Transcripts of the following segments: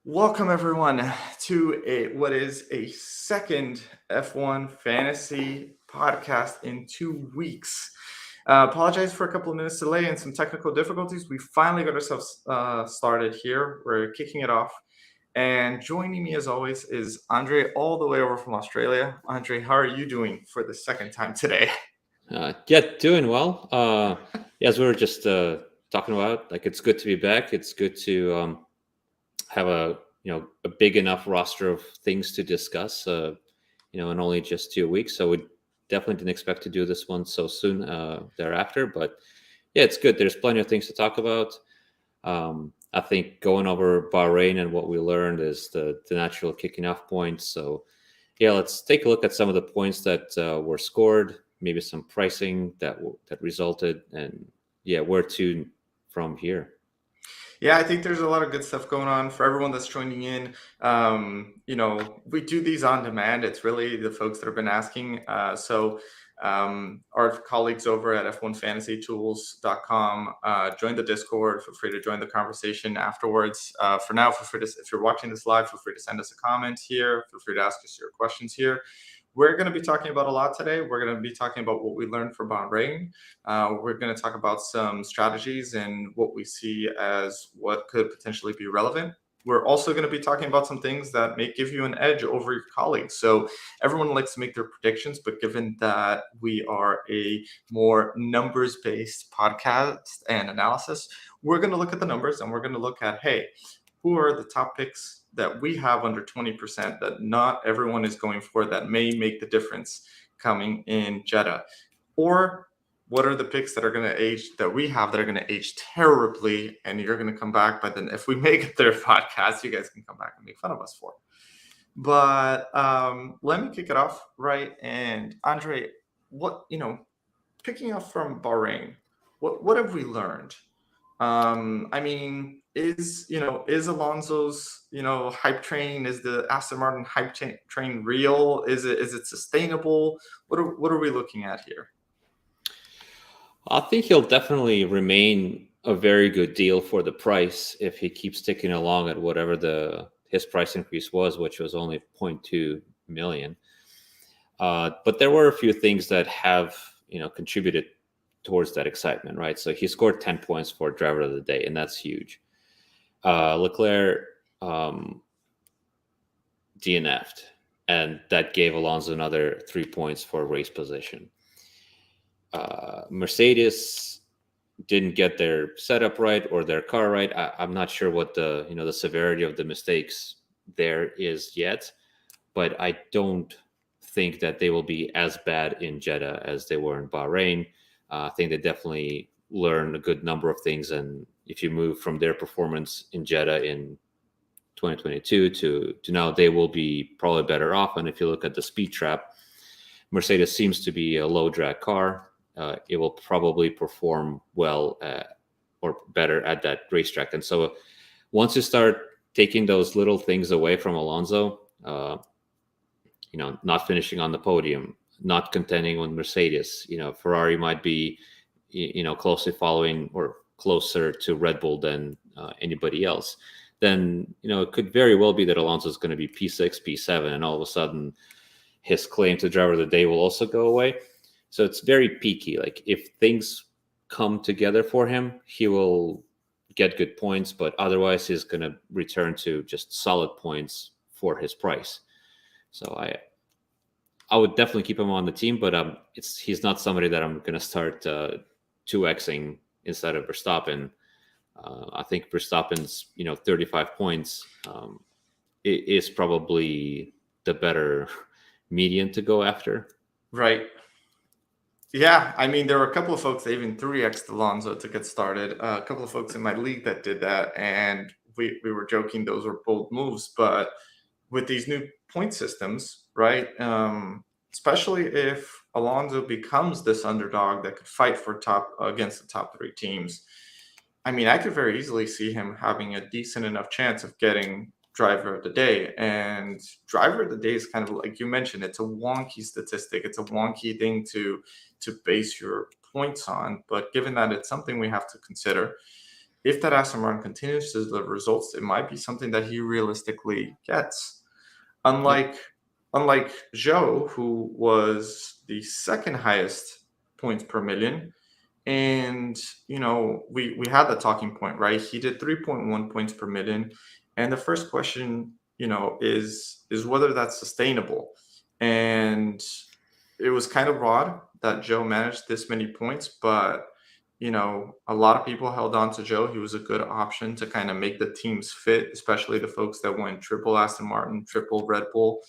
Welcome everyone to what is a second F1 fantasy podcast in 2 weeks. Apologize for a couple of minutes delay and some technical difficulties. We finally got ourselves started here. We're kicking it off. And joining me as always is Andre all the way over from Australia. Andre, how are you doing for the second time today? Yeah, doing well. As we were just talking about, like it's good to be back. It's good to have a big enough roster of things to discuss. In only just 2 weeks, so we definitely didn't expect to do this one so soon thereafter. But yeah, it's good. There's plenty of things to talk about. I think going over Bahrain and what we learned is the natural kicking off points. So yeah, let's take a look at some of the points that were scored, maybe some pricing that resulted, and yeah, where to from here. Yeah, I think there's a lot of good stuff going on for everyone that's joining in. We do these on demand. It's really the folks that have been asking. Our colleagues over at f1fantasytools.com join the Discord. Feel free to join the conversation afterwards. For now, feel free to, if you're watching this live, feel free to send us a comment here. Feel free to ask us your questions here. We're going to be talking about a lot today. We're going to be talking about what we learned from Bahrain. We're going to talk about some strategies and what we see as what could potentially be relevant. We're also going to be talking about some things that may give you an edge over your colleagues. So everyone likes to make their predictions, but given that we are a more numbers-based podcast and analysis, we're going to look at the numbers and we're going to look at, hey, who are the top picks that we have under 20% that not everyone is going for that may make the difference coming in Jeddah? Or what are the picks that are going to age that we have that are going to age terribly and you're going to come back, but then if we make it their podcast, you guys can come back and make fun of us for it. But let me kick it off, right? And Andre, picking up from Bahrain, what have we learned? Is Alonso's hype train, is the Aston Martin hype train real? Is it sustainable? What are we looking at here? I think he'll definitely remain a very good deal for the price if he keeps ticking along at whatever his price increase was, which was only 0.2 million. But there were a few things that have contributed towards that excitement, right? So he scored 10 points for driver of the day, and that's huge. Leclerc DNF'd, and that gave Alonso another 3 points for race position. Mercedes didn't get their setup right or their car right. I'm not sure what the severity of the mistakes there is yet, but I don't think that they will be as bad in Jeddah as they were in Bahrain. I think they definitely learned a good number of things, and if you move from their performance in Jeddah in 2022 to now, they will be probably better off. And if you look at the speed trap, Mercedes seems to be a low drag car. It will probably perform well or better at that racetrack. And so once you start taking those little things away from Alonso, not finishing on the podium, not contending with Mercedes, Ferrari might be, closely following or closer to Red Bull than anybody else, then, it could very well be that Alonso is going to be P6, P7, and all of a sudden his claim to driver of the day will also go away. So it's very peaky. Like if things come together for him, he will get good points, but otherwise he's going to return to just solid points for his price. So I would definitely keep him on the team, but he's not somebody that I'm going to start 2xing instead of Verstappen. I think Verstappen's 35 points is probably the better median to go after. Right. Yeah, there were a couple of folks that even 3x'd Alonso to get started. A couple of folks in my league that did that, and we were joking those were bold moves. But with these new point systems, right, especially if Alonso becomes this underdog that could fight for against the top three teams, I could very easily see him having a decent enough chance of getting driver of the day. And driver of the day is kind of like you mentioned, it's a wonky statistic. It's a wonky thing to base your points on. But given that it's something we have to consider, if that Aston Martin continues to deliver results, it might be something that he realistically gets. Yep. Unlike Zhou, who was the second highest points per million, and we had the talking point, right? He did 3.1 points per million, and the first question, is whether that's sustainable. And it was kind of odd that Joe managed this many points, but a lot of people held on to Joe. He was a good option to kind of make the teams fit, especially the folks that went triple Aston Martin, triple Red Bull.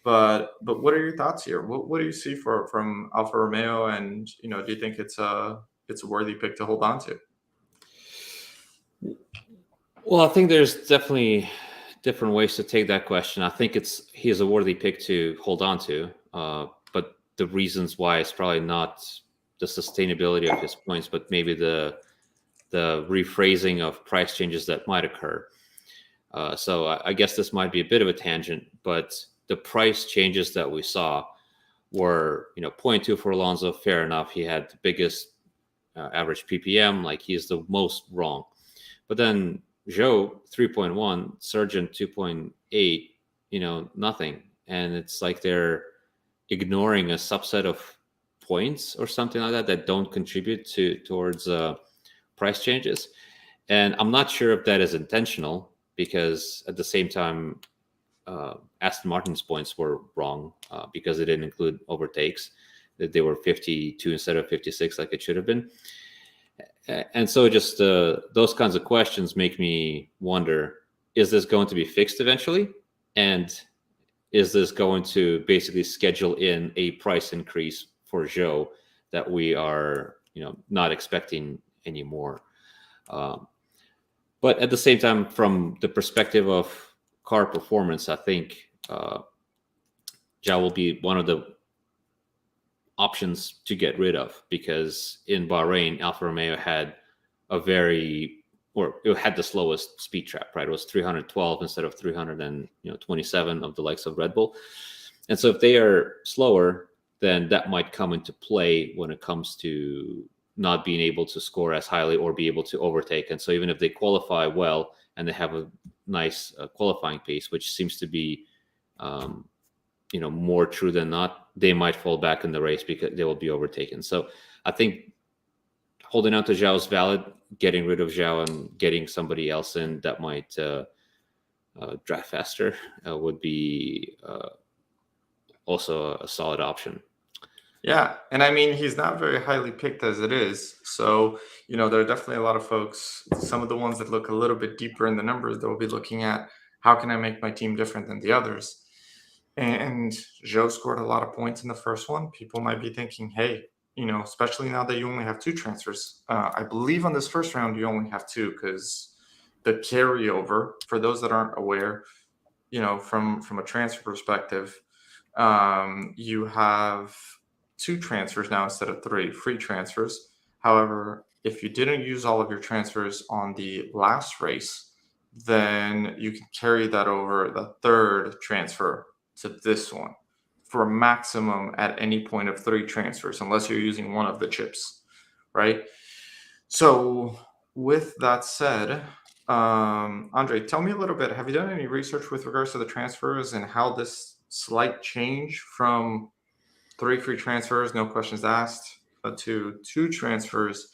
But what are your thoughts here? What do you see from Alfa Romeo, and do you think it's a worthy pick to hold on to? Well, I think there's definitely different ways to take that question. I think he is a worthy pick to hold on to, but the reasons why is probably not the sustainability of his points, but maybe the rephrasing of price changes that might occur. So I guess this might be a bit of a tangent, but the price changes that we saw were, 0.2 for Alonso, fair enough. He had the biggest average PPM, like he's the most wrong. But then Zhou 3.1, Surgeon 2.8, nothing. And it's like they're ignoring a subset of points or something like that don't contribute towards price changes. And I'm not sure if that is intentional, because at the same time, Aston Martin's points were wrong because they didn't include overtakes. That they were 52 instead of 56 like it should have been. And so just those kinds of questions make me wonder, is this going to be fixed eventually? And is this going to basically schedule in a price increase for Zhou that we are, not expecting anymore? But at the same time, from the perspective of car performance, I think Zhou will be one of the options to get rid of, because in Bahrain, Alfa Romeo had it had the slowest speed trap, right? It was 312 instead of 327 of the likes of Red Bull. And so if they are slower, then that might come into play when it comes to not being able to score as highly or be able to overtake. And so even if they qualify well and they have a nice qualifying pace, which seems to be more true than not, they might fall back in the race because they will be overtaken. So I think holding on to Zhao is valid. Getting rid of Zhao and getting somebody else in that might drive faster would be also a solid option. Yeah, and I mean, he's not very highly picked as it is. So, there are definitely a lot of folks, some of the ones that look a little bit deeper in the numbers, that will be looking at, how can I make my team different than the others? And Joe scored a lot of points in the first one. People might be thinking, hey, especially now that you only have two transfers. I believe on this first round, you only have two, because the carryover, for those that aren't aware, from a transfer perspective, you have two transfers now instead of three free transfers. However, if you didn't use all of your transfers on the last race, then you can carry that over the third transfer to this one for a maximum at any point of three transfers, unless you're using one of the chips, right? So with that said, Andre, tell me a little bit, have you done any research with regards to the transfers and how this slight change from 3 free transfers, no questions asked, to 2 transfers,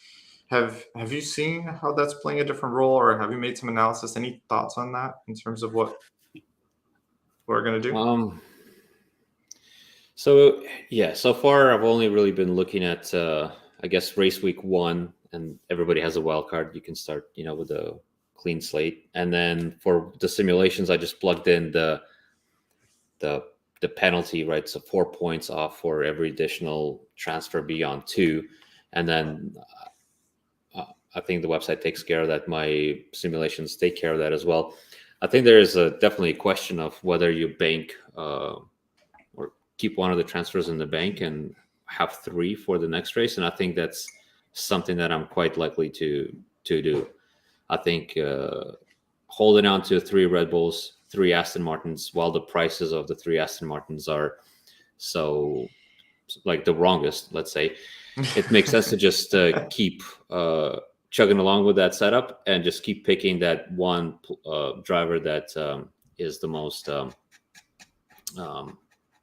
have you seen how that's playing a different role, or have you made some analysis? Any thoughts on that in terms of what we're going to do? So yeah, so far I've only really been looking at I guess race week 1, and everybody has a wild card. You can start with a clean slate, and then for the simulations I just plugged in the penalty, right? So 4 points off for every additional transfer beyond 2, and then I think the website takes care of that. My simulations take care of that as well. I think there is definitely a question of whether you bank or keep one of the transfers in the bank and have 3 for the next race, and I think that's something that I'm quite likely to do. I think holding on to 3 Red Bulls, 3 Aston Martins, while the prices of the 3 Aston Martins are so like the wrongest, let's say, it makes sense to just keep chugging along with that setup and just keep picking that one driver that is the most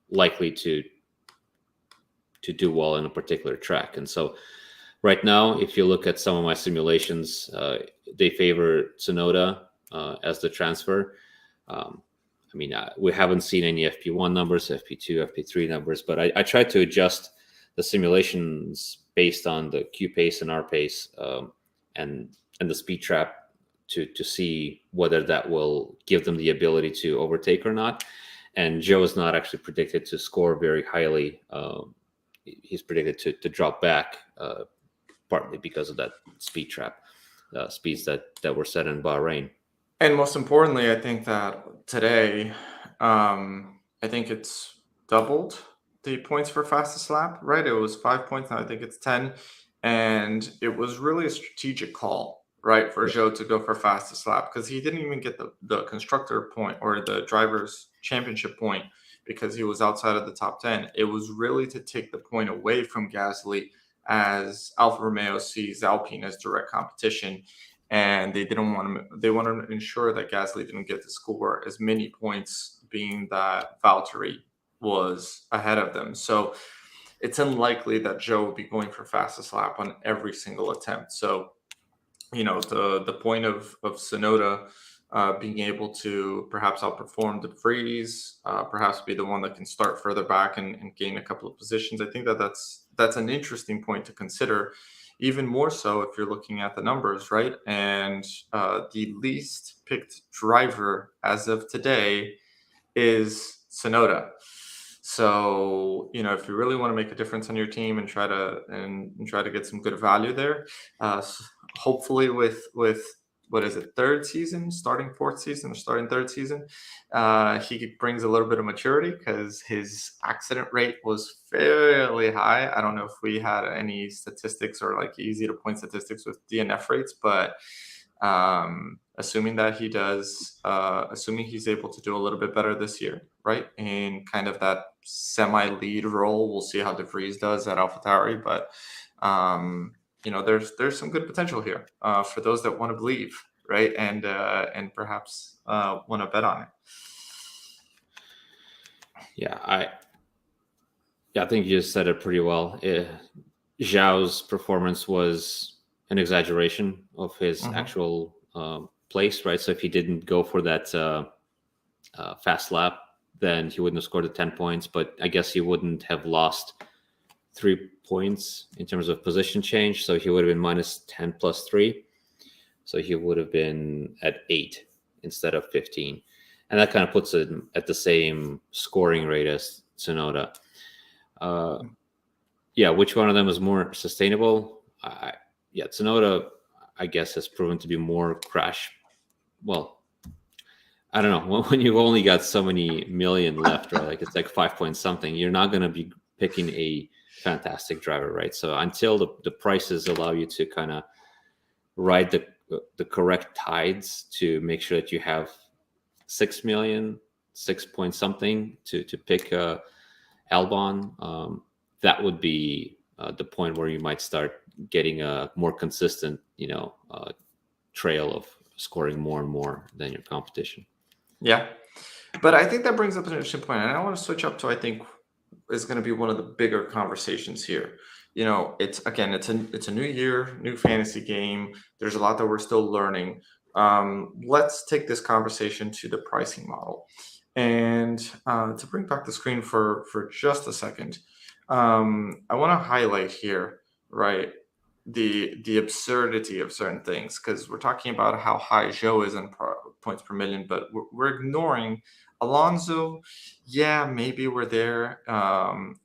likely to do well in a particular track. And so right now, if you look at some of my simulations, they favor Tsunoda as the transfer. I mean, we haven't seen any FP1 numbers, FP2, FP3 numbers, but I tried to adjust the simulations based on the Q pace and R pace and the speed trap to see whether that will give them the ability to overtake or not. And Joe is not actually predicted to score very highly. He's predicted to drop back, partly because of that speed trap, speeds that were set in Bahrain. And most importantly, I think that today, I think it's doubled the points for fastest lap, right? It was 5 points, now I think it's 10. And it was really a strategic call, right, for Zhou to go for fastest lap, because he didn't even get the constructor point or the driver's championship point because he was outside of the top 10. It was really to take the point away from Gasly, as Alfa Romeo sees Alpine as direct competition. And they wanted to ensure that Gasly didn't get to score as many points, being that Valtteri was ahead of them. So it's unlikely that Joe will be going for fastest lap on every single attempt. So, the point of Tsunoda being able to perhaps outperform De Vries, perhaps be the one that can start further back and gain a couple of positions. I think that's an interesting point to consider. Even more so if you're looking at the numbers, right? And the least picked driver as of today is Tsunoda. So, if you really want to make a difference on your team and try to get some good value there, hopefully with what is it, starting third season, he brings a little bit of maturity, because his accident rate was fairly high. I don't know if we had any statistics or like easy to point statistics with DNF rates, but assuming that he does, assuming he's able to do a little bit better this year, right, in kind of that semi-lead role, we'll see how De Vries does at AlphaTauri, but there's some good potential here for those that want to believe, right, and perhaps want to bet on it. Yeah, I think you just said it pretty well. Zhao's performance was an exaggeration of his actual place, right? So if he didn't go for that fast lap, then he wouldn't have scored the 10 points. But I guess he wouldn't have lost 3 points in terms of position change. So he would have been minus 10 plus 3. So he would have been at 8 instead of 15. And that kind of puts it at the same scoring rate as Tsunoda. Which one of them is more sustainable? Tsunoda, I guess, has proven to be more crash. Well, I don't know. When you've only got so many million left, right? Like it's like 5 point something, you're not going to be picking a fantastic driver, right? So until the prices allow you to kind of ride the correct tides to make sure that you have 6 million, 6 point something to pick Albon, that would be the point where you might start getting a more consistent, trail of scoring more and more than your competition. Yeah, but I think that brings up an interesting point, and I want to switch up to, I think, is going to be one of the bigger conversations here. It's a new year, new fantasy game. There's a lot that we're still learning. Let's take this conversation to the pricing model, and to bring back the screen for just a second, I want to highlight here, right, the absurdity of certain things, because we're talking about how high Zhou is in points per million, but we're ignoring Alonso. Yeah, maybe we're there, and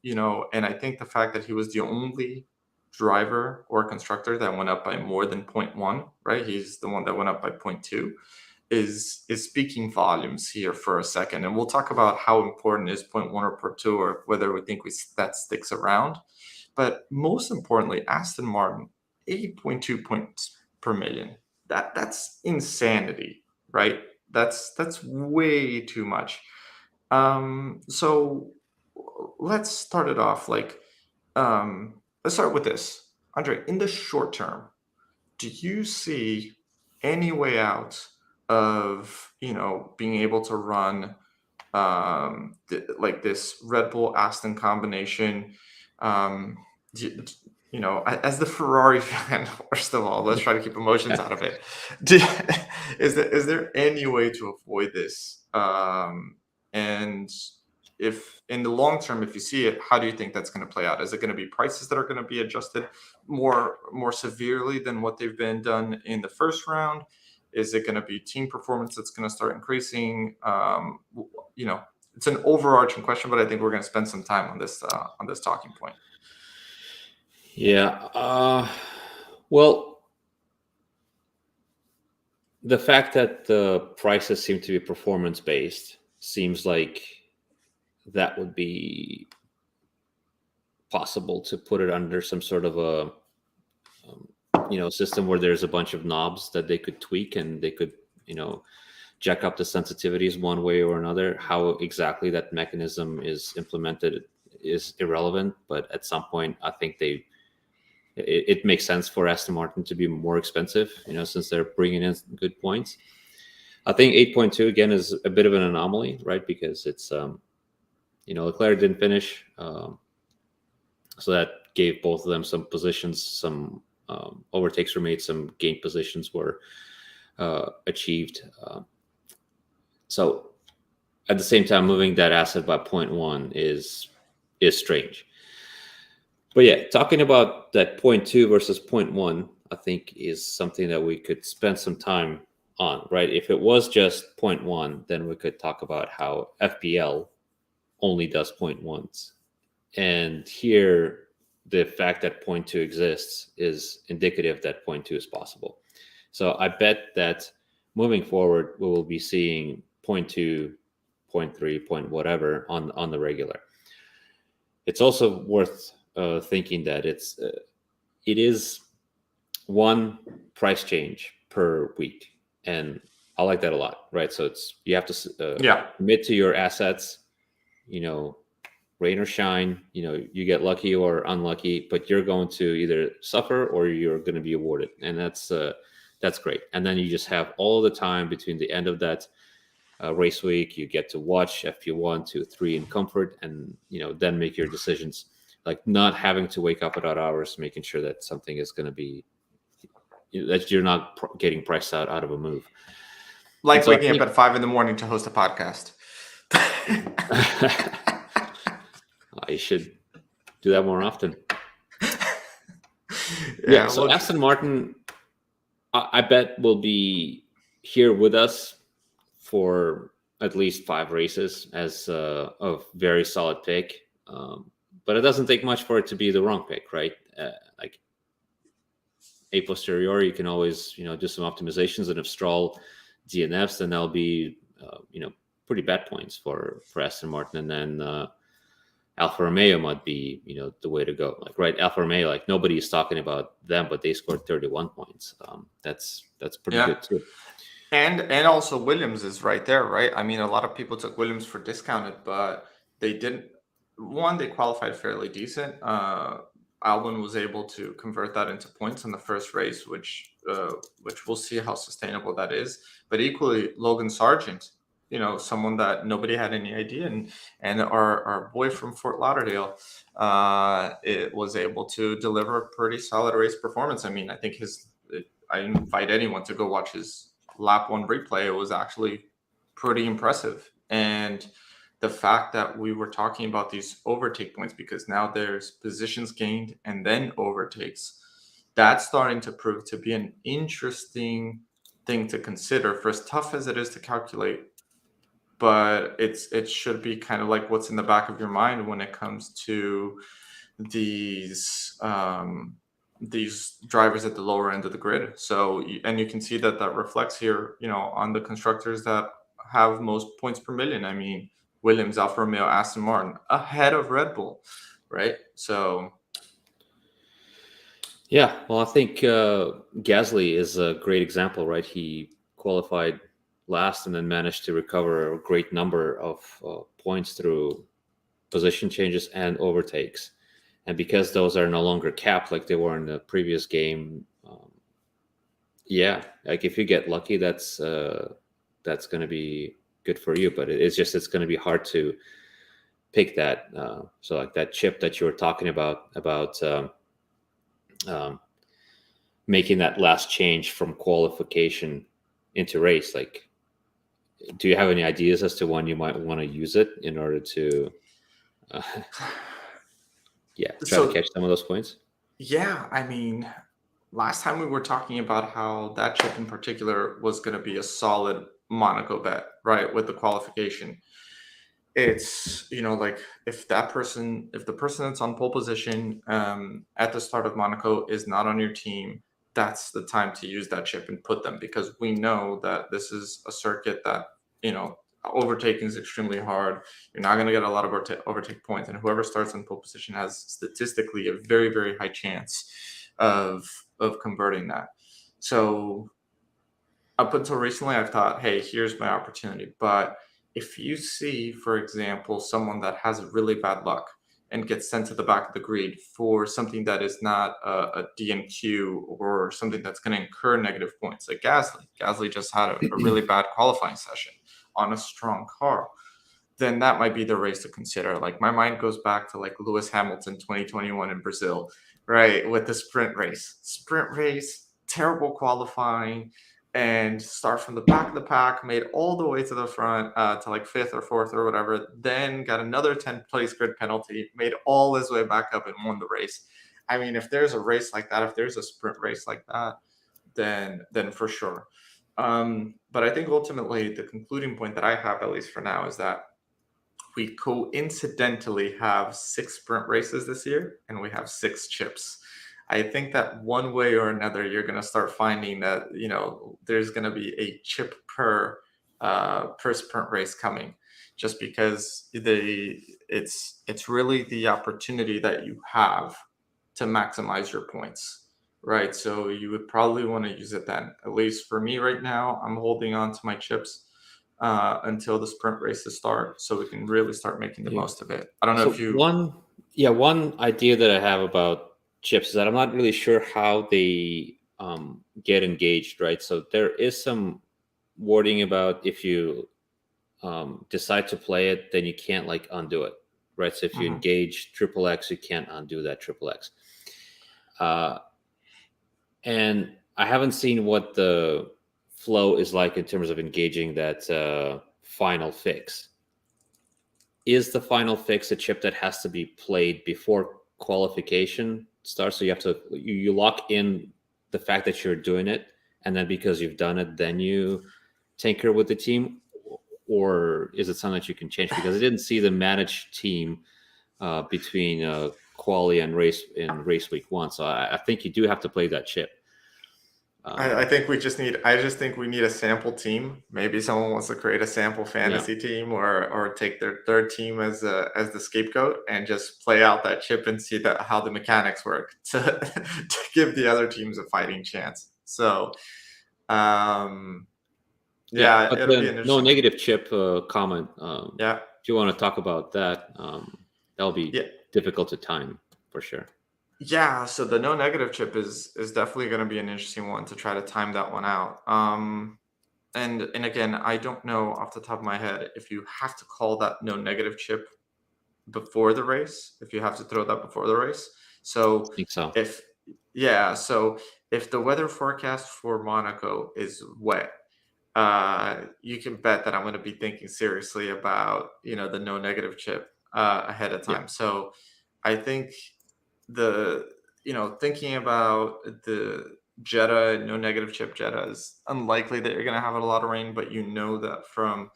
I think the fact that he was the only driver or constructor that went up by more than 0.1, right? He's the one that went up by 0.2, is speaking volumes here for a second. And we'll talk about how important is 0.1 or 0.2, or whether we think that sticks around. But most importantly, Aston Martin, 8.2 points per million. That's insanity, right? That's way too much. So let's start it off. Let's start with this, Andre. In the short term, do you see any way out of, being able to run like this Red Bull Aston combination? Um, as the Ferrari fan, first of all, let's try to keep emotions out of it. Do, is there any way to avoid this? And if in the long term, if you see it, how do you think that's going to play out? Is it going to be prices that are going to be adjusted more severely than what they've been done in the first round? Is it going to be team performance that's going to start increasing? It's an overarching question, but I think we're going to spend some time on this talking point. Yeah. Well, the fact that the prices seem to be performance based seems like that would be possible to put it under some sort of a system where there's a bunch of knobs that they could tweak, and they could jack up the sensitivities one way or another. How exactly that mechanism is implemented is irrelevant, but at some point I think it makes sense for Aston Martin to be more expensive, since they're bringing in good points. I think 8.2 again is a bit of an anomaly, right? Because it's Leclerc didn't finish, so that gave both of them some positions, some overtakes were made, some gain positions were achieved. So at the same time, moving that asset by 0.1 is strange. But yeah, talking about that 0.2 versus 0.1, I think is something that we could spend some time on, right? If it was just 0.1, then we could talk about how FPL only does 0.1s. And here, the fact that 0.2 exists is indicative that 0.2 is possible. So I bet that moving forward, we will be seeing 0.2, 0.3, point whatever on the regular. It's also worth thinking that it is one price change per week, and I like that a lot, right? So you have to commit to your assets, rain or shine, you get lucky or unlucky, but you're going to either suffer or you're going to be awarded, and that's great. And then you just have all the time between the end of that race week. You get to watch FP1, 2, 3 in comfort, and then make your decisions, like not having to wake up at odd hours, making sure that something is going to be that you're not getting priced out of a move. Like so waking up at 5 a.m. to host a podcast. You should do that more often. Yeah. So Aston Martin, I bet, will be here with us for at least 5 races as a very solid pick. But it doesn't take much for it to be the wrong pick, right? Like a posteriori, you can always do some optimizations, and if Stroll DNFs, then that'll be pretty bad points for Aston Martin, and then Alfa Romeo might be the way to go. Like, right, Alfa Romeo, like nobody is talking about them, but they scored 31 points. That's pretty good too. And also Williams is right there, right? I mean, a lot of people took Williams for discounted, but they didn't. One, they qualified fairly decent. Albon was able to convert that into points in the first race, which we'll see how sustainable that is. But equally, Logan Sargent, someone that nobody had any idea, and our boy from Fort Lauderdale, it was able to deliver a pretty solid race performance. I mean, I think I invite anyone to go watch his lap 1 replay. It was actually pretty impressive. And the fact that we were talking about these overtake points, because now there's positions gained and then overtakes, that's starting to prove to be an interesting thing to consider, for as tough as it is to calculate. But it should be kind of like what's in the back of your mind when it comes to these drivers at the lower end of the grid. So, and you can see that reflects here, on the constructors that have most points per million. I mean, Williams, Alfa Romeo, Aston Martin, ahead of Red Bull, right? So, yeah, well, I think Gasly is a great example, right? He qualified last and then managed to recover a great number of points through position changes and overtakes. And because those are no longer capped like they were in the previous game, Yeah, like if you get lucky, that's going to be good for you. But it's going to be hard to pick that. So like that chip that you were talking about um, making that last change from qualification into race. Like, do you have any ideas as to when you might want to use it in order to, uh, yeah, try to So catch some of those points? yeah, I mean, last time we were talking about how that chip in particular was going to be a solid Monaco bet, right? With the qualification. It's, like if the person that's on pole position at the start of Monaco is not on your team, that's the time to use that chip and put them, because we know that this is a circuit that, you know, overtaking is extremely hard. You're not going to get a lot of overtake points, and whoever starts in pole position has statistically a very, very high chance of converting that. So up until recently, I've thought, hey, here's my opportunity. But if you see, for example, someone that has really bad luck and gets sent to the back of the grid for something that is not a DNQ or something that's going to incur negative points, like Gasly just had a really bad qualifying session on a strong car, then that might be the race to consider. Like my mind goes back to like Lewis Hamilton 2021 in Brazil, right? With the sprint race, terrible qualifying, and start from the back of the pack, made all the way to the front to like fifth or fourth or whatever, then got another 10th place grid penalty, made all his way back up and won the race. I mean, if there's a race like that, if there's a sprint race like that, then for sure. But I think ultimately the concluding point that I have, at least for now, is that we coincidentally have 6 sprint races this year and we have 6 chips. I think that one way or another, you're going to start finding that, there's going to be a chip per sprint race coming, just because it's really the opportunity that you have to maximize your points, right? So you would probably want to use it then. At least for me right now, I'm holding on to my chips until the sprint races start, so we can really start making the Yeah. most of it. I don't know So if you. one idea that I have about chips is that I'm not really sure how they get engaged, right? So there is some wording about if you decide to play it, then you can't like undo it, right? So if you Mhm. engage triple X, you can't undo that triple X. And I haven't seen what the flow is like in terms of engaging that final fix. Is the final fix a chip that has to be played before qualification starts? So you have to you lock in the fact that you're doing it, and then because you've done it, then you tinker with the team, or is it something that you can change? Because I didn't see the managed team between quali and race in race week 1, so I think you do have to play that chip. I Um, think we just need. I just think we need a sample team. Maybe someone wants to create a sample yeah, fantasy team, or take their third team as the scapegoat and just play out that chip and see that how the mechanics work to to give the other teams a fighting chance. So, um, yeah, yeah, but it'll be an then no interesting. negative chip comment. Yeah, If you want to talk about that, that'll be yeah. difficult to time for sure. Yeah, so the no negative chip is definitely going to be an interesting one to try to time that one out. And again, I don't know off the top of my head if you have to call that no negative chip before the race, if you have to throw that before the race. I So think so. if yeah, so if the weather forecast for Monaco is wet, you can bet that I'm going to be thinking seriously about, the no negative chip ahead of Yeah, time. So I think the thinking about the Jeddah, no negative chip Jeddah, is unlikely that you're going to have a lot of rain, but that from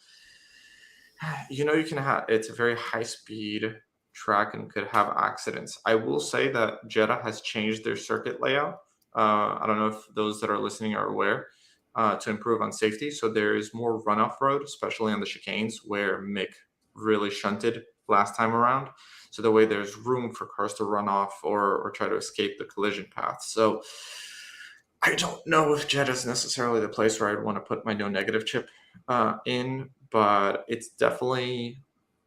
you can have it's a very high speed track and could have accidents. I will say that Jeddah has changed their circuit layout. I don't know if those that are listening are aware, to improve on safety. So there is more runoff road, especially on the chicanes where Mick really shunted last time around. So the way there's room for cars to run off or try to escape the collision path. So I don't know if Jeddah is necessarily the place where I'd want to put my no negative chip in, but it's definitely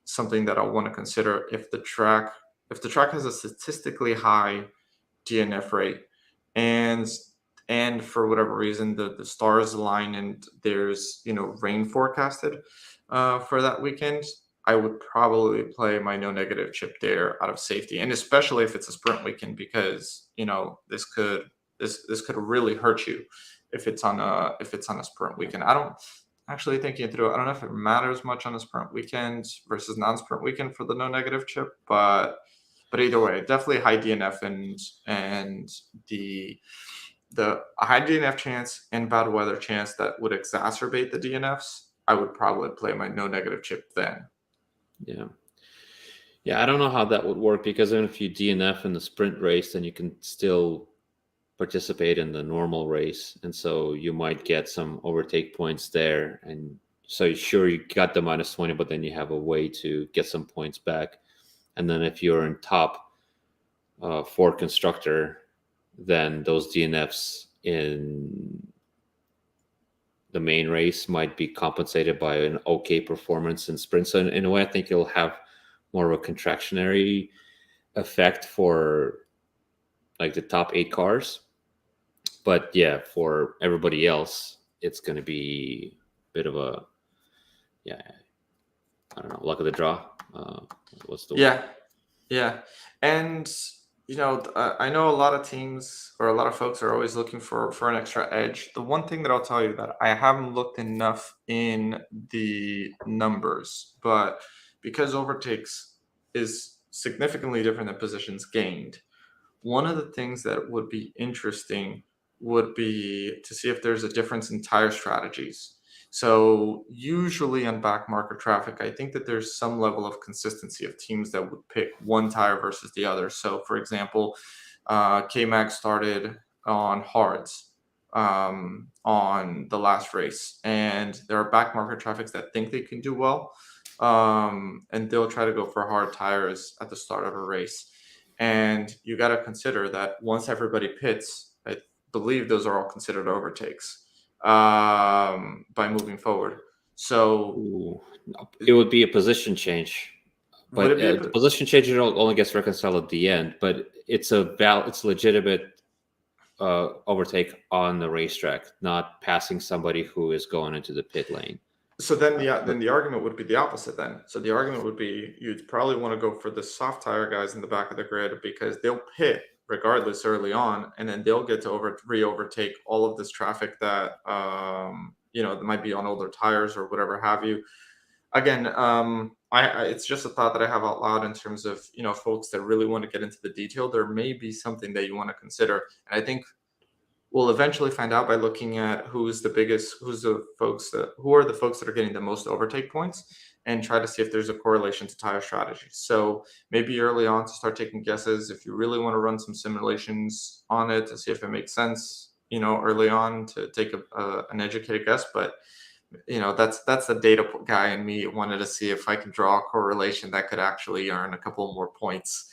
something that I want to consider if the track has a statistically high DNF rate and and for whatever reason the stars align and there's rain forecasted for that weekend, I would probably play my no negative chip there out of safety, and especially if it's a sprint weekend, because this could really hurt you if it's on a sprint weekend. I don't actually thinking through it. I don't know if it matters much on a sprint weekend versus non-sprint weekend for the no negative chip, but either way, definitely high DNF and the a high DNF chance and bad weather chance that would exacerbate the DNFs. I would probably play my no negative chip then. Yeah. Yeah, I don't know how that would work, because even if you DNF in the sprint race, then you can still participate in the normal race. And so you might get some overtake points there. And so sure, you got the -20, but then you have a way to get some points back. And then if you're in top for constructor, then those DNFs in the main race might be compensated by an okay performance in sprint. So in a way, I think it'll have more of a contractionary effect for like the top 8 cars. But yeah, for everybody else, it's going to be a bit of a, I don't know, luck of the draw. What's the word? Yeah, and I know a lot of teams or a lot of folks are always looking for an extra edge. The one thing that I'll tell you that I haven't looked enough in the numbers, but because overtakes is significantly different than positions gained, one of the things that would be interesting would be to see if there's a difference in tire strategies. So usually on back market traffic, I think that there's some level of consistency of teams that would pick one tire versus the other. So for example, K-Mag started on hards on the last race, and there are back market traffics that think they can do well, and they'll try to go for hard tires at the start of a race. And you got to consider that once everybody pits, I believe those are all considered overtakes by moving forward. So Ooh, it would be a position change, would but it be the position change only gets reconciled at the end. But it's it's legitimate overtake on the racetrack, not passing somebody who is going into the pit lane. so then the argument would be the opposite then. So the argument would be you'd probably want to go for the soft tire guys in the back of the grid, because they'll pit regardless early on, and then they'll get to re-overtake all of this traffic that that might be on older tires or whatever have you. Again, it's just a thought that I have out loud in terms of folks that really want to get into the detail. There may be something that you want to consider, and I think we'll eventually find out by looking at who are the folks that are getting the most overtake points, and try to see if there's a correlation to tire strategy. So maybe early on to start taking guesses, if you really want to run some simulations on it to see if it makes sense, early on to take an educated guess. But that's the data guy in me wanted to see if I can draw a correlation that could actually earn a couple more points,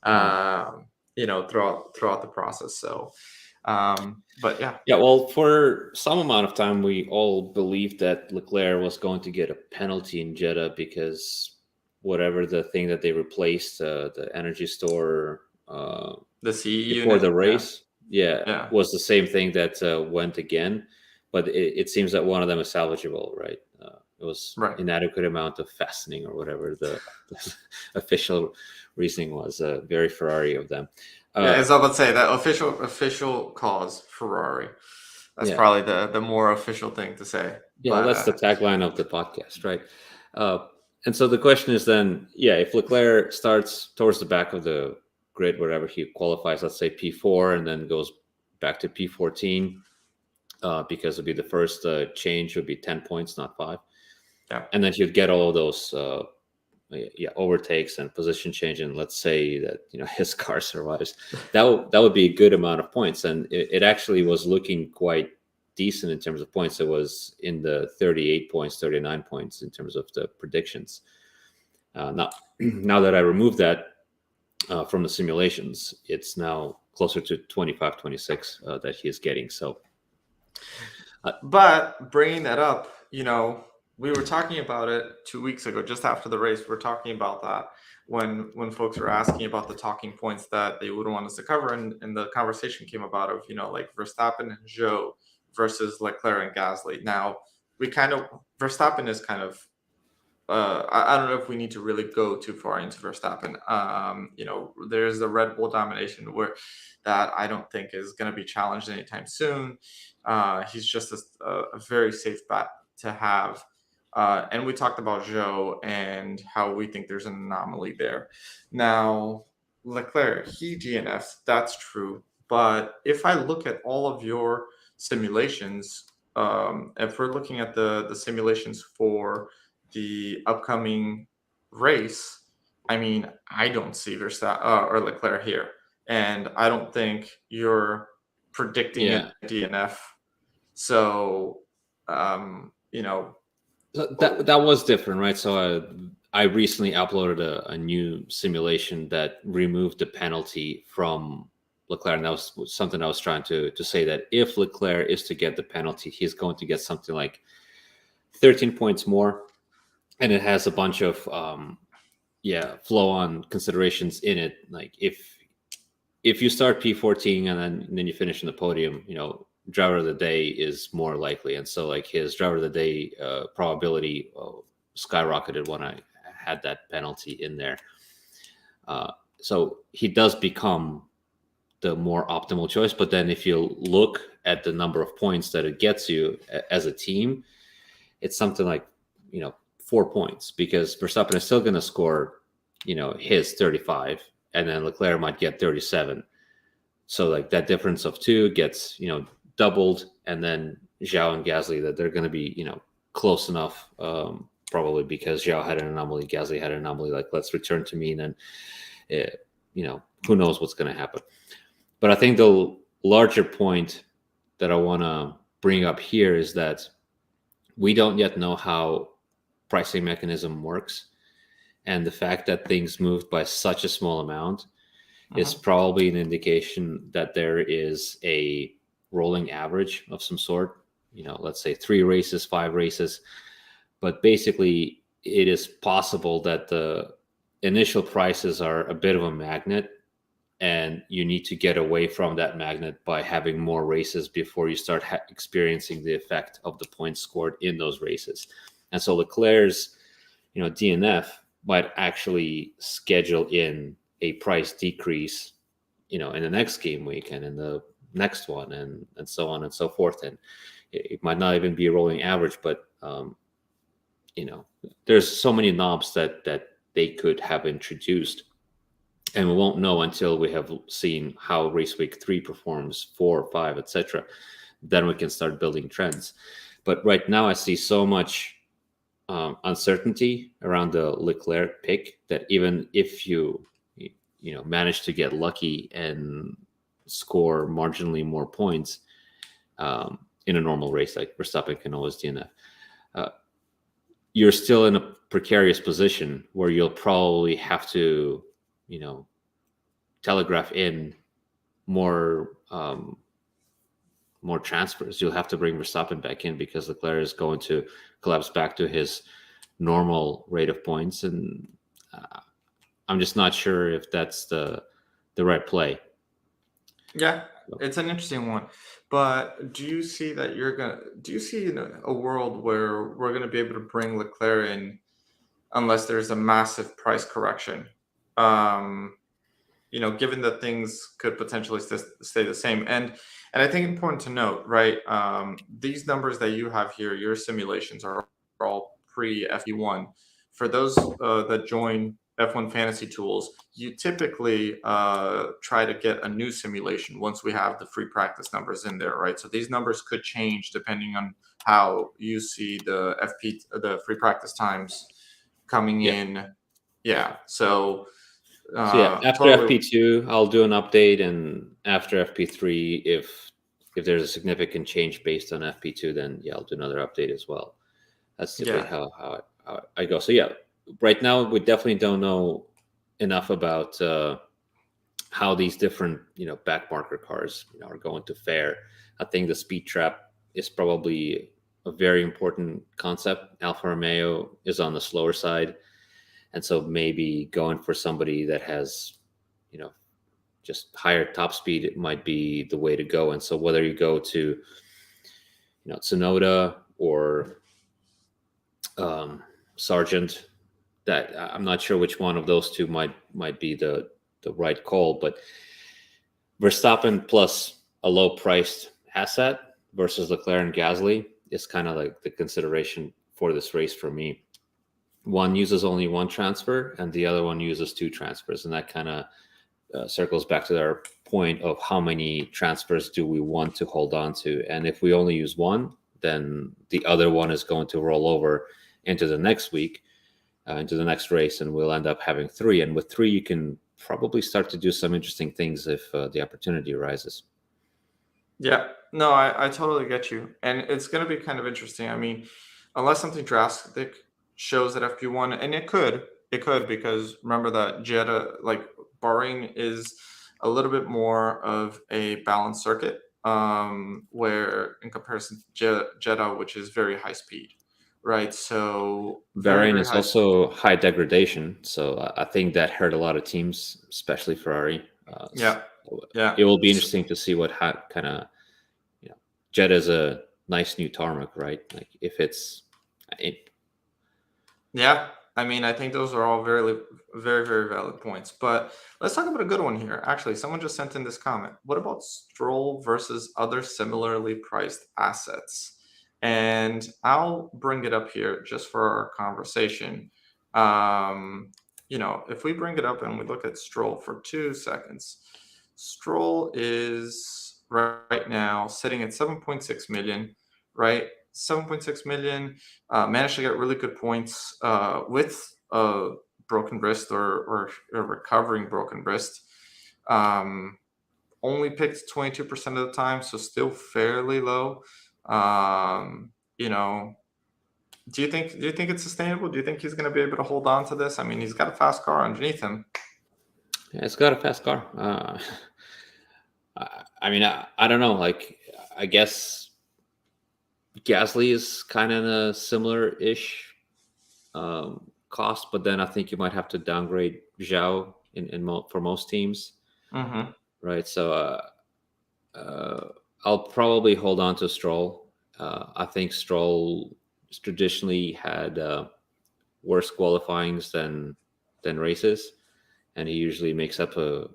throughout the process. So. But yeah. Well, for some amount of time, we all believed that Leclerc was going to get a penalty in Jeddah, because whatever the thing that they replaced, the energy store, The CE before unit, the race, Yeah. was the same thing that went again. But it seems that one of them is salvageable, right? It was Right. inadequate amount of fastening or whatever the official reasoning was. Very Ferrari of them. As I would say, that official cause Ferrari. That's Yeah. probably the more official thing to say. Yeah, But, that's the tagline of the podcast, right? And so the question is then, if Leclerc starts towards the back of the grid, wherever he qualifies, let's say P4, and then goes back to P14, because it'll be the first change would be 10 points, not 5. Yeah. And then he'd get all those overtakes and position change, and let's say that his car survives, that would be a good amount of points. And it actually was looking quite decent in terms of points. It was in the 38 points, 39 points in terms of the predictions. Now that I removed that from the simulations, it's now closer to 25, 26 that he is getting. So but bringing that up, we were talking about it 2 weeks ago, just after the race. We're talking about that when folks were asking about the talking points that they would want us to cover, and the conversation came about of like Verstappen and Zhou versus Leclerc and Gasly. Now we kind of Verstappen is kind of I don't know if we need to really go too far into Verstappen. There's the Red Bull domination where that I don't think is going to be challenged anytime soon. He's just a very safe bet to have. And we talked about Zhou and how we think there's an anomaly there. Now, Leclerc, he DNFs, that's true. But if I look at all of your simulations, if we're looking at the simulations for the upcoming race, I mean, I don't see Verstappen or Leclerc here, and I don't think you're predicting Yeah. a DNF. So, That was different, right? So I recently uploaded a new simulation that removed the penalty from Leclerc, and that was something I was trying to say, that if Leclerc is to get the penalty, he's going to get something like 13 points more, and it has a bunch of flow on considerations in it. Like if you start P14 and then you finish in the podium, driver of the day is more likely, and so like his driver of the day probability skyrocketed when I had that penalty in there. So he does become the more optimal choice. But then if you look at the number of points that it gets you as a team, it's something like 4 points, because Verstappen is still going to score his 35, and then Leclerc might get 37. So like that difference of 2 gets doubled, and then Zhao and Gasly, that they're going to be close enough, probably because Zhao had an anomaly, Gasly had an anomaly. Like, let's return to mean, and who knows what's going to happen. But I think the larger point that I want to bring up here is that we don't yet know how pricing mechanism works, and the fact that things moved by such a small amount is probably an indication that there is a rolling average of some sort, let's say 3 races, 5 races. But basically, it is possible that the initial prices are a bit of a magnet, and you need to get away from that magnet by having more races before you start experiencing the effect of the points scored in those races. And so Leclerc's DNF might actually schedule in a price decrease in the next game week and in the next one, and so on and so forth. And it might not even be a rolling average, but there's so many knobs that they could have introduced, and we won't know until we have seen how race week 3 performs, 4, 5, etc. Then we can start building trends. But right now I see so much uncertainty around the Leclerc pick that even if you manage to get lucky and score marginally more points in a normal race, like Verstappen can always DNF, you're still in a precarious position where you'll probably have to telegraph in more transfers. You'll have to bring Verstappen back in, because Leclerc is going to collapse back to his normal rate of points, and I'm just not sure if that's the right play. Yeah, it's an interesting one. But do you see a world where we're gonna be able to bring Leclerc in unless there's a massive price correction? Given that things could potentially stay the same. And I think important to note, right? These numbers that you have here, your simulations are all pre-FP1. For those that join F1 Fantasy Tools, you typically try to get a new simulation once we have the free practice numbers in there, right? So these numbers could change depending on how you see the free practice times coming in. Yeah. So after FP2, I'll do an update, and after FP3, if there's a significant change based on FP2, then I'll do another update as well. That's typically how I go. So right now we definitely don't know enough about how these different back marker cars are going to fare. I think the speed trap is probably a very important concept. Alfa Romeo is on the slower side, and so maybe going for somebody that has, you know, just higher top speed, it might be the way to go. And so whether you go to, Tsunoda or Sargent, that I'm not sure which one of those two might be the right call, but Verstappen plus a low priced asset versus Leclerc and Gasly is kind of like the consideration for this race for me. One uses only one transfer and the other one uses two transfers, and that kind of circles back to our point of how many transfers do we want to hold on to. And if we only use one, then the other one is going to roll over into the next week, into the next race, and we'll end up having three. And with three, you can probably start to do some interesting things if the opportunity arises. Yeah, no, I totally get you. And it's going to be kind of interesting. I mean, unless something drastic shows at FP1, and it could, because remember that Jeddah, like Bahrain, is a little bit more of a balanced circuit, where in comparison to Jeddah, which is very high speed, right? So very, Bahrain very is high speed. also high degradation, so I think that hurt a lot of teams, especially Ferrari. Yeah, yeah. It will be interesting to see what kind of, Jeddah is a nice new tarmac, right? Like if Yeah, I mean, I think those are all very, very, very valid points. But let's talk about a good one here. Actually, someone just sent in this comment. What about Stroll versus other similarly priced assets? And I'll bring it up here just for our conversation. If we bring it up and we look at Stroll for 2 seconds, Stroll is right now sitting at 7.6 million, right? 7.6 million, managed to get really good points with a broken wrist, or a recovering broken wrist. Only picked 22% of the time, so still fairly low. You know, do you think it's sustainable? Do you think he's going to be able to hold on to this? I mean, he's got a fast car underneath him. Yeah, it's got a fast car. I mean, I don't know. Like, I guess Gasly is kind of in a similar-ish cost, but then I think you might have to downgrade Zhao for most teams, Mm-hmm. right? So I'll probably hold on to Stroll. I think Stroll traditionally had worse qualifyings than races, and he usually makes up a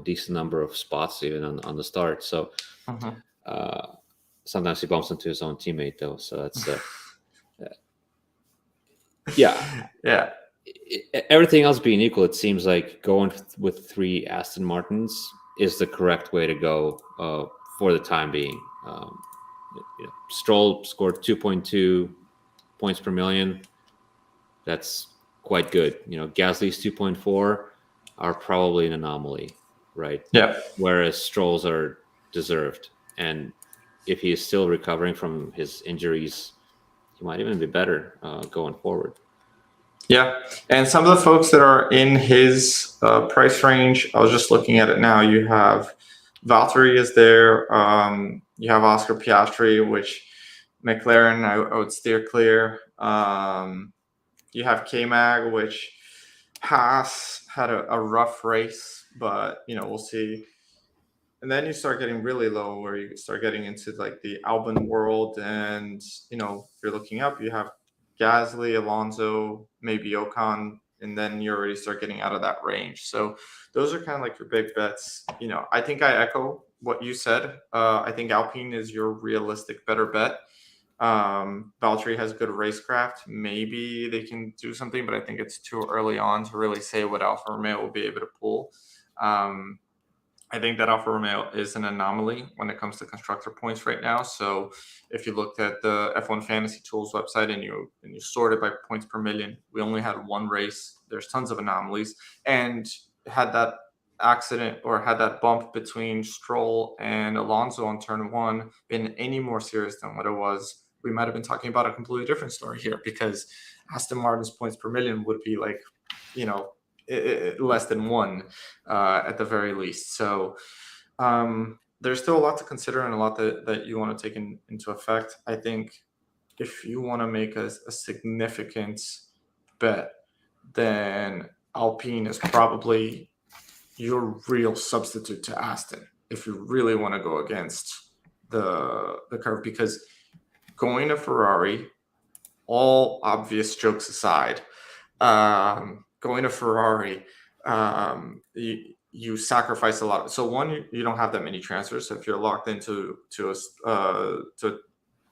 decent number of spots even on the start. So Mm-hmm. sometimes he bumps into his own teammate though. So that's yeah. Yeah. Everything else being equal, it seems like going with three Aston Martins is the correct way to go for the time being. Stroll scored 2.2 points per million. That's quite good. Gasly's 2.4 are probably an anomaly, right? Yeah. Whereas Stroll's are deserved. And if he is still recovering from his injuries, he might even be better going forward. Yeah, and some of the folks that are in his price range, I was just looking at it now. You have Valtteri is there. You have Oscar Piastri, which McLaren I would steer clear. You have K-Mag, which Haas had a rough race, but we'll see. And then you start getting really low, where you start getting into like the Albon world, and you're looking up. You have Gasly, Alonso, maybe Ocon, and then you already start getting out of that range. So those are kind of like your big bets. I think I echo what you said. I think Alpine is your realistic better bet. Valtteri has good racecraft. Maybe they can do something, but I think it's too early on to really say what Alfa Romeo will be able to pull. I think that Alfa Romeo is an anomaly when it comes to constructor points right now. So if you looked at the F1 Fantasy Tools website and you sort it by points per million, we only had one race. There's tons of anomalies. And had that accident or had that bump between Stroll and Alonso on turn one been any more serious than what it was, we might have been talking about a completely different story here, because Aston Martin's points per million would be like, less than one at the very least. So there's still a lot to consider and a lot that you want to take into effect. I think if you want to make a significant bet, then Alpine is probably your real substitute to Aston if you really want to go against the curve, because going to Ferrari, all obvious jokes aside, going to Ferrari, you sacrifice a lot. So one, you don't have that many transfers. So if you're locked into to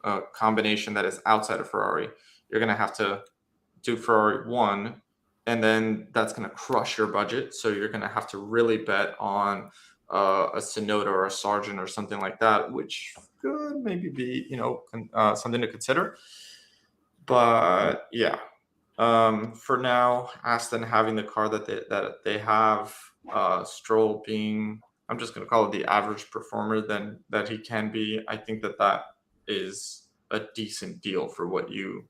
a combination that is outside of Ferrari, you're going to have to do Ferrari one, and then that's going to crush your budget. So you're going to have to really bet on a Sonoda or a Sargent or something like that, which could maybe be, something to consider. But yeah, for now, Aston having the car that they have, Stroll being, I'm just going to call it the average performer that he can be. I think that is a decent deal for what you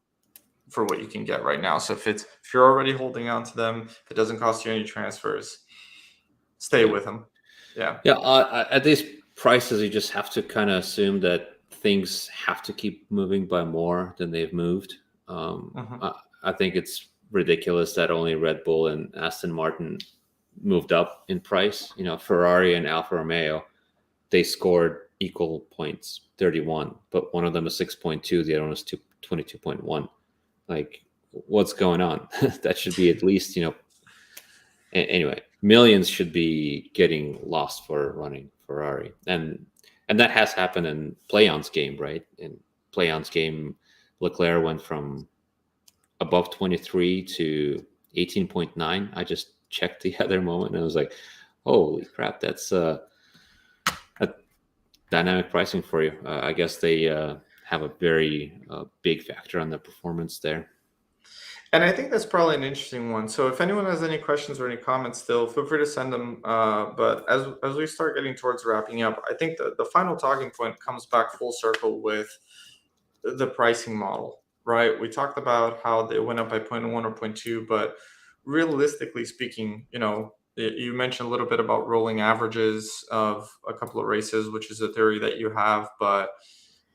can get right now. So if you're already holding on to them, if it doesn't cost you any transfers, stay with them. Yeah. At these prices, you just have to kind of assume that things have to keep moving by more than they've moved. I think it's ridiculous that only Red Bull and Aston Martin moved up in price. Ferrari and Alfa Romeo, they scored equal points, 31, but one of them is 6.2, the other one is 22.1. Like, what's going on? That should be at least, anyway, millions should be getting lost for running Ferrari. And that has happened in Play-On's game, right? In Play-On's game, Leclerc went from above 23 to 18.9. I just checked the other moment and I was like, holy crap, that's a dynamic pricing for you. I guess they have a very big factor on the performance there. And I think that's probably an interesting one. So if anyone has any questions or any comments still, feel free to send them. But as we start getting towards wrapping up, I think the final talking point comes back full circle with the pricing model, right? We talked about how they went up by 0.1 or 0.2, but realistically speaking, you mentioned a little bit about rolling averages of a couple of races, which is a theory that you have. But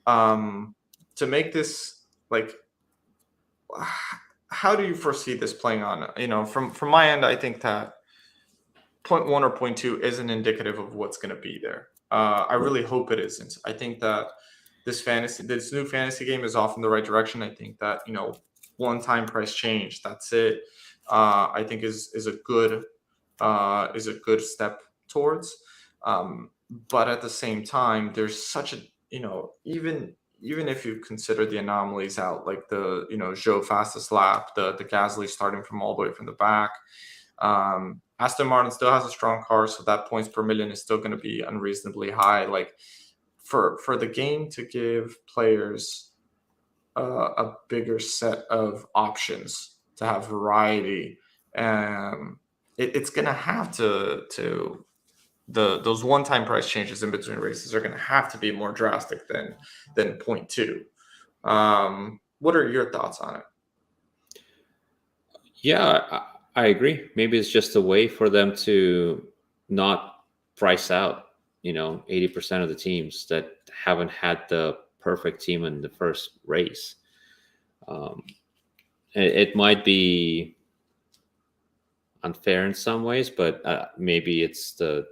to make this, like, how do you foresee this playing on? From my end, I think that 0.1 or 0.2 isn't indicative of what's going to be there. I really hope it isn't. I think that this new fantasy game is off in the right direction. I think that, one-time price change, that's it. I think is a good step towards. But at the same time, there's such a, even if you consider the anomalies out, like the, Zhou fastest lap, the Gasly starting from all the way from the back. Aston Martin still has a strong car, so that points per million is still going to be unreasonably high. Like, for the game to give players a bigger set of options, to have variety, it's going to have to those one-time price changes in between races are going to have to be more drastic than 0.2. What are your thoughts on it? Yeah, I agree. Maybe it's just a way for them to not price out, 80% of the teams that haven't had the perfect team in the first race. It might be unfair in some ways, but maybe it's the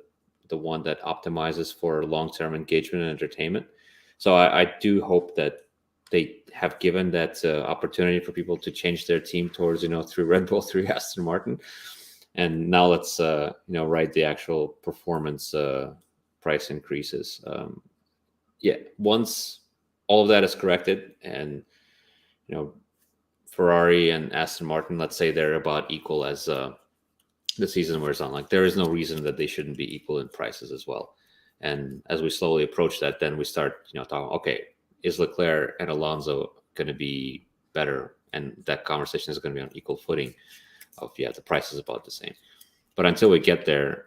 one that optimizes for long-term engagement and entertainment. So I do hope that they have given that opportunity for people to change their team towards, through Red Bull, through Aston Martin. And now let's, write the actual performance price increases. Once all of that is corrected and, Ferrari and Aston Martin, let's say they're about equal as the season wears on. Like, there is no reason that they shouldn't be equal in prices as well. And as we slowly approach that, then we start, talking, okay, is Leclerc and Alonso going to be better? And that conversation is going to be on equal footing of, the price is about the same. But until we get there,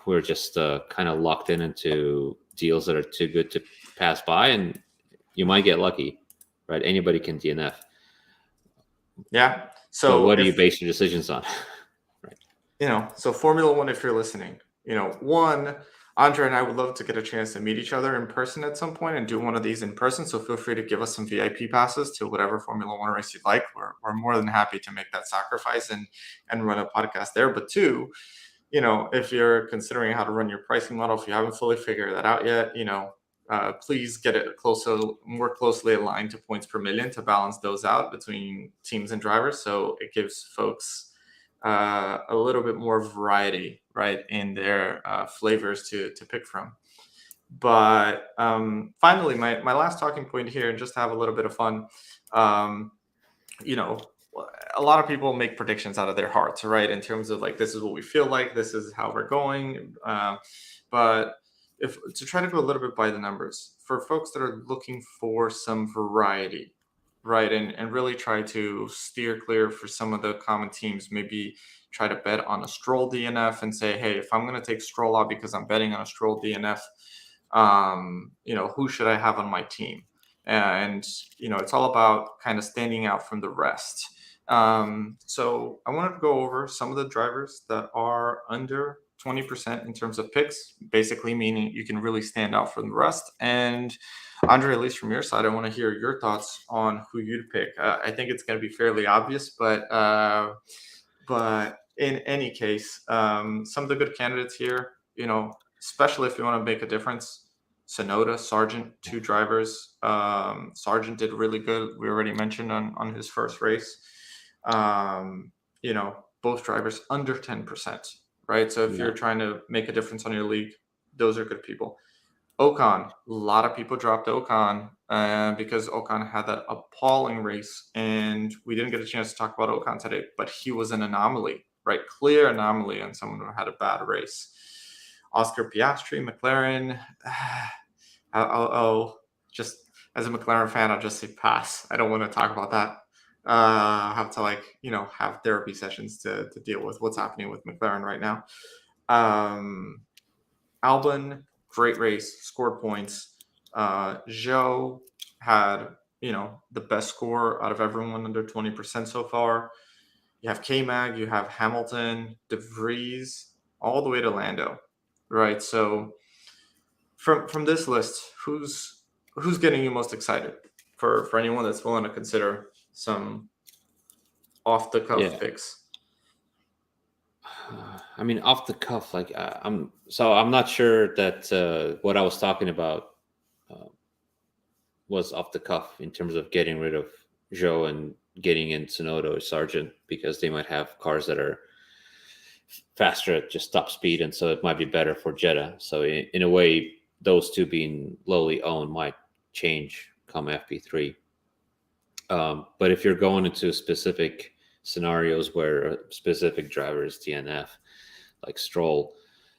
we're just kind of locked into deals that are too good to pass by, and you might get lucky, right? Anybody can DNF. Yeah. So but what do you base your decisions on? So Formula One, if you're listening, one, Andre and I would love to get a chance to meet each other in person at some point and do one of these in person. So feel free to give us some VIP passes to whatever Formula One race you'd like. We're more than happy to make that sacrifice and run a podcast there. But two, if you're considering how to run your pricing model, if you haven't fully figured that out yet, please get it more closely aligned to points per million to balance those out between teams and drivers. So it gives folks a little bit more variety, right, in their flavors to pick from. But finally, my last talking point here, and just to have a little bit of fun, um, you know, a lot of people make predictions out of their hearts, right? In terms of like, this is what we feel like, this is how we're going. But if to try to go a little bit by the numbers, for folks that are looking for some variety, right, and really try to steer clear for some of the common teams, maybe try to bet on a Stroll DNF and say, hey, if I'm going to take Stroll out because I'm betting on a Stroll DNF, who should I have on my team? And it's all about kind of standing out from the rest. So I wanted to go over some of the drivers that are under 20% in terms of picks, basically meaning you can really stand out from the rest. And Andre, at least from your side, I want to hear your thoughts on who you'd pick. I think it's going to be fairly obvious, but in any case, some of the good candidates here, especially if you want to make a difference. Sonoda, Sargent, two drivers. Sargent did really good. We already mentioned on his first race. Both drivers under 10%, right? So if you're trying to make a difference on your league, those are good people. Ocon, a lot of people dropped Ocon because Ocon had that appalling race, and we didn't get a chance to talk about Ocon today, but he was an anomaly, right? Clear anomaly on someone who had a bad race. Oscar Piastri, McLaren. I'll just, as a McLaren fan, I'll just say pass. I don't want to talk about that. I have to have therapy sessions to deal with what's happening with McLaren right now. Albon, great race, scored points. Zhou had, the best score out of everyone under 20% so far. You have K-Mag, you have Hamilton, De Vries, all the way to Lando, right? So from this list, who's getting you most excited for anyone that's willing to consider some off the cuff picks? I mean, off the cuff, I'm not sure that what I was talking about was off the cuff in terms of getting rid of Zhou and getting in Tsunoda or Sargent, because they might have cars that are faster at just top speed, and so it might be better for Jeddah. So in a way, those two being lowly owned might change come FP3. But if you're going into specific scenarios where a specific driver is DNF, like Stroll,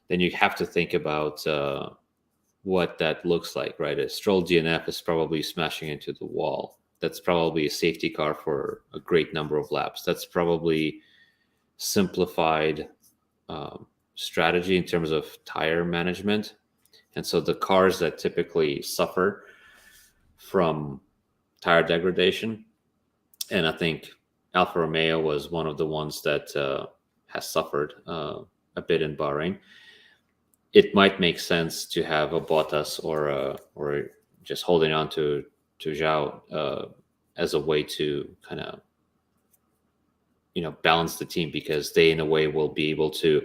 then you have to think about what that looks like, right? A Stroll DNF is probably smashing into the wall. That's probably a safety car for a great number of laps. That's probably simplified strategy in terms of tire management. And so the cars that typically suffer from tire degradation, and I think Alfa Romeo was one of the ones that has suffered a bit in Bahrain. It might make sense to have a Bottas or just holding on to Zhou as a way to kind of balance the team, because they in a way will be able to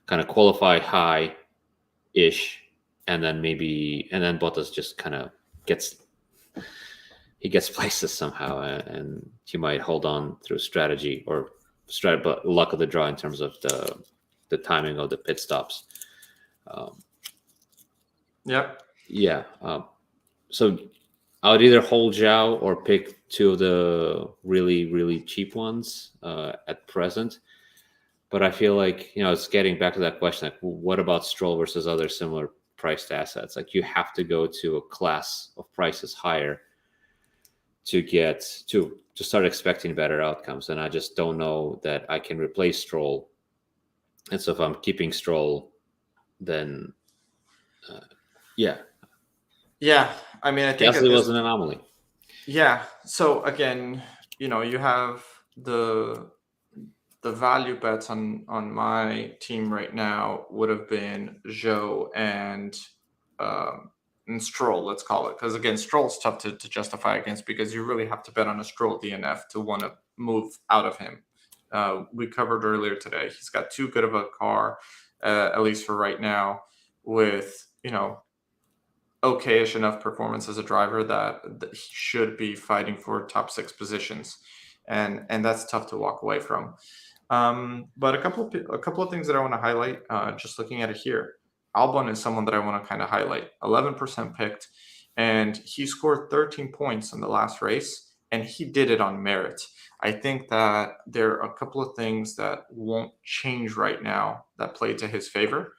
kind of qualify high-ish, and then Bottas just kind of gets places somehow, and he might hold on through strategy but luck of the draw in terms of the timing of the pit stops. Yep. Yeah. So I would either hold Zhou or pick two of the really, really cheap ones at present. But I feel like, it's getting back to that question, like, what about Stroll versus other similar priced assets? Like, you have to go to a class of prices higher to get to start expecting better outcomes. And I just don't know that I can replace Stroll. And so if I'm keeping Stroll, then yeah. I mean, I think Gasly was an anomaly. Yeah. So again, you have the the value bets on my team right now would have been Joe um, and Stroll, let's call it, because again, Stroll's tough to justify against because you really have to bet on a Stroll DNF to want to move out of him. We covered earlier today. He's got too good of a car, at least for right now, with okayish enough performance as a driver that he should be fighting for top six positions, and that's tough to walk away from. But a couple of things that I want to highlight, just looking at it here. Albon is someone that I want to kind of highlight. 11% picked, and he scored 13 points in the last race, and he did it on merit. I think that there are a couple of things that won't change right now that play to his favor,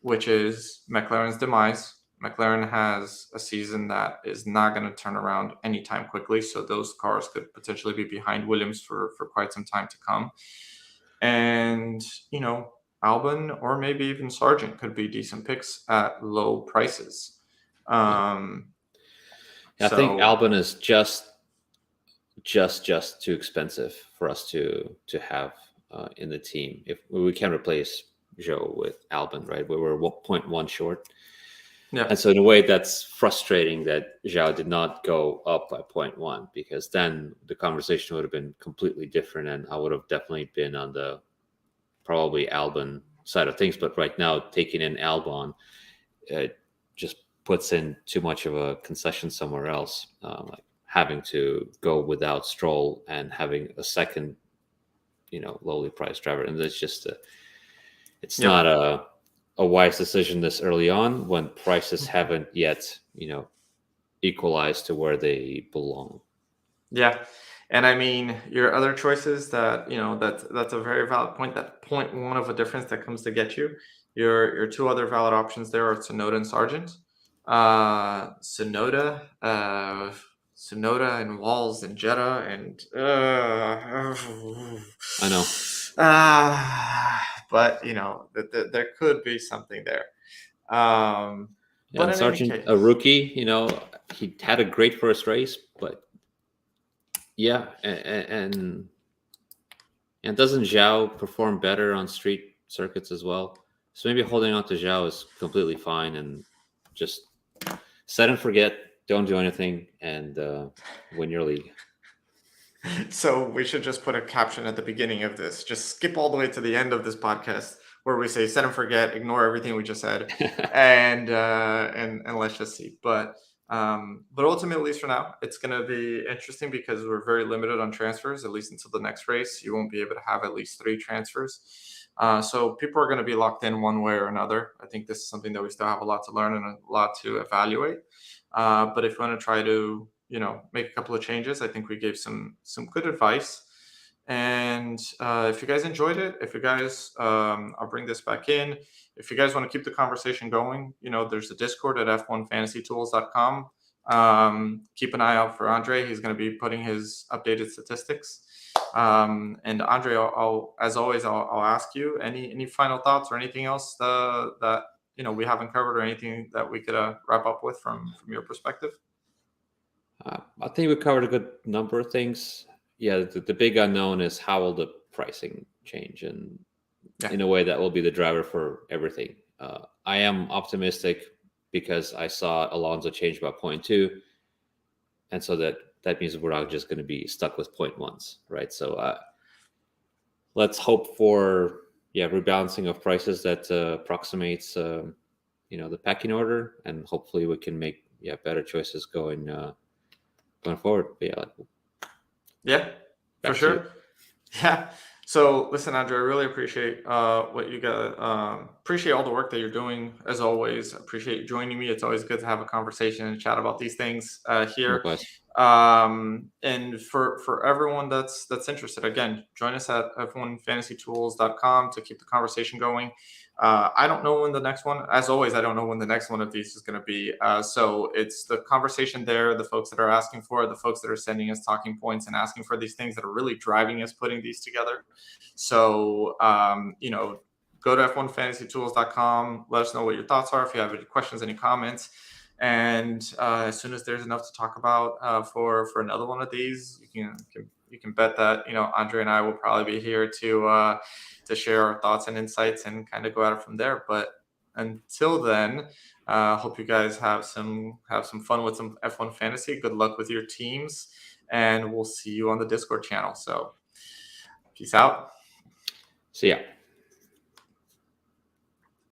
which is McLaren's demise. McLaren has a season that is not going to turn around anytime quickly, so those cars could potentially be behind Williams for quite some time to come. And, Albon or maybe even Sargent could be decent picks at low prices. I think So, Albon is just too expensive for us to have in the team. If we can replace Joe with Albon, right? We were 0.1 short. yeah. And so in a way, that's frustrating that Zhao did not go up by 0.1, because then the conversation would have been completely different, and I would have definitely been on the probably Albon side of things. But right now, taking in Albon just puts in too much of a concession somewhere else, like having to go without Stroll and having a second, lowly priced driver. And it's just it's Yep. not a wise decision this early on when prices haven't yet, equalized to where they belong. Yeah. And I mean, your other choices that's a very valid point. That 0.1 of a difference that comes to get you. Your two other valid options there are Tsunoda and Sargent. Tsunoda and Walls and Jeddah and I know. but there could be something there. But And in any Sargent, case, a rookie, he had a great first race, but yeah, and doesn't Zhao perform better on street circuits as well? So maybe holding on to Zhao is completely fine, and just set and forget, don't do anything, and win your league. so we should just put a caption at the beginning of this. Just skip all the way to the end of this podcast where we say set and forget, ignore everything we just said, and let's just see. But ultimately, at least for now, it's going to be interesting because we're very limited on transfers, at least until the next race. You won't be able to have at least 3 transfers. So people are going to be locked in one way or another. I think this is something that we still have a lot to learn and a lot to evaluate. But if you want to try to make a couple of changes, I think we gave some good advice. And if you guys enjoyed it, if you guys, I'll bring this back in. If you guys want to keep the conversation going, there's a Discord at f1fantasytools.com. Keep an eye out for Andre. He's going to be putting his updated statistics. And Andre, as always, I'll ask you any final thoughts or anything else that we haven't covered, or anything that we could wrap up with from your perspective. I think we covered a good number of things. Yeah, the big unknown is how will the pricing change, and in a way that will be the driver for everything. I am optimistic because I saw Alonso change by 0.2, and so that means we're not just going to be stuck with 0.1s, right? So let's hope for rebalancing of prices that approximates the pecking order, and hopefully we can make better choices going forward. But yeah, for sure. Yeah. So listen, Andrew, I really appreciate what you got. Appreciate all the work that you're doing, as always. Appreciate you joining me. It's always good to have a conversation and chat about these things here. Likewise. And for everyone that's interested, again, join us at f1fantasytools.com to keep the conversation going. I don't know when the next one, as always, I don't know when the next one of these is going to be. So it's the conversation there, the folks that are asking for it, the folks that are sending us talking points and asking for these things that are really driving us putting these together. So, go to f1fantasytools.com. Let us know what your thoughts are. If you have any questions, any comments. And as soon as there's enough to talk about for another one of these, you can bet that, Andre and I will probably be here to share our thoughts and insights and kind of go at it from there. But until then, hope you guys have some fun with some F1 fantasy. Good luck with your teams, and we'll see you on the Discord channel. So peace out. See ya.